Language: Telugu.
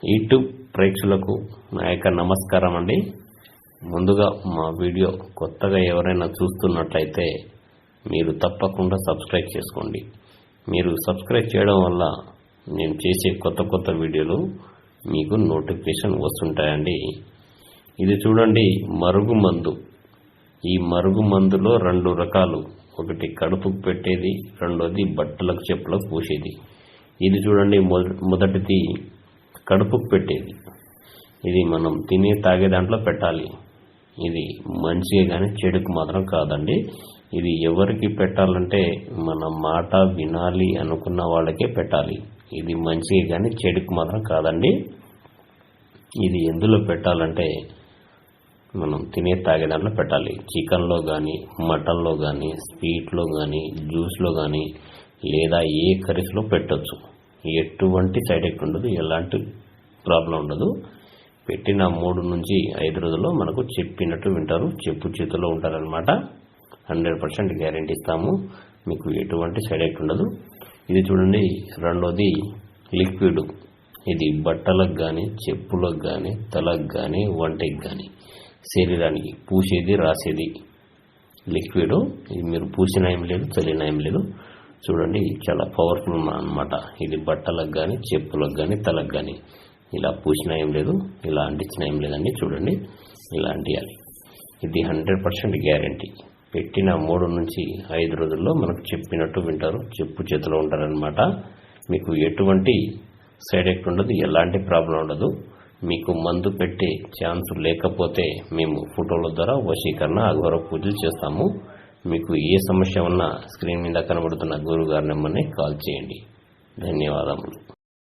యూట్యూబ్ ప్రేక్షకులకు నా యొక్క నమస్కారం అండి. ముందుగా మా వీడియో కొత్తగా ఎవరైనా చూస్తున్నట్లయితే మీరు తప్పకుండా సబ్స్క్రైబ్ చేసుకోండి. మీరు సబ్స్క్రైబ్ చేయడం వల్ల నేను చేసే కొత్త వీడియోలు మీకు నోటిఫికేషన్ వస్తుంటాయండి. ఇది చూడండి, మరుగుమందు. ఈ మరుగుమందులో 2 రకాలు. ఒకటి కడుపుకు పెట్టేది, రెండోది బట్టలకు చెప్పులకు పూసేది. ఇది చూడండి, మొదటిది కడుపుకు పెట్టేది. ఇది మనం తినే తాగే దాంట్లో పెట్టాలి. ఇది మంచిగా కానీ చెడుకు మాత్రం కాదండి. ఇది ఎవరికి పెట్టాలంటే మన మాట వినాలి అనుకున్న వాళ్ళకే పెట్టాలి. ఇది మంచిగా కానీ చెడుకు మాత్రం కాదండి. ఇది ఎందులో పెట్టాలంటే మనం తినే తాగే దాంట్లో పెట్టాలి. చికెన్లో కానీ, మటన్లో కానీ, స్వీట్లో కానీ, జ్యూస్లో కానీ, లేదా ఏ కర్రీస్లో పెట్టొచ్చు. ఎటువంటి సైడ్ ఎఫెక్ట్ ఉండదు, ఎలాంటి ప్రాబ్లం ఉండదు. పెట్టిన 3 నుంచి 5 రోజుల్లో మనకు చెప్పినట్టు వింటారు, చెప్పు చేతుల్లో ఉంటారనమాట. 100% గ్యారెంటీ ఇస్తాము. మీకు ఎటువంటి సైడ్ ఎఫెక్ట్ ఉండదు. ఇది చూడండి, రెండోది లిక్విడ్. ఇది బట్టలకు కానీ, చెప్పులకు కానీ, తలకు కానీ, వంటికి కానీ, శరీరానికి పూసేది, రాసేది లిక్విడ్. ఇది మీరు పూసినా ఏం లేదు, చల్లినా ఏం లేదు. చూడండి, చాలా పవర్ఫుల్ అన్నమాట. ఇది బట్టలకు కానీ, చెప్పులకు కానీ, తలకు కానీ ఇలా పూసినా ఏం లేదు, ఇలా అంటించినా ఏం లేదండి. చూడండి, ఇలా అంటియాలి. ఇది 100% గ్యారెంటీ. పెట్టిన 3 నుంచి 5 రోజుల్లో మనకు చెప్పినట్టు వింటారు, చెప్పు చేతిలో ఉంటారనమాట. మీకు ఎటువంటి సైడ్ ఎఫెక్ట్ ఉండదు, ఎలాంటి ప్రాబ్లం ఉండదు. మీకు మందు పెట్టే ఛాన్స్ లేకపోతే మేము ఫోటోల ద్వారా వశీకరణ, అఘోర పూజలు చేస్తాము. మీకు ఏ సమస్య ఉన్నా స్క్రీన్ మీద కనబడుతున్న గురుగారి నెంబర్ని కాల్ చేయండి. ధన్యవాదములు.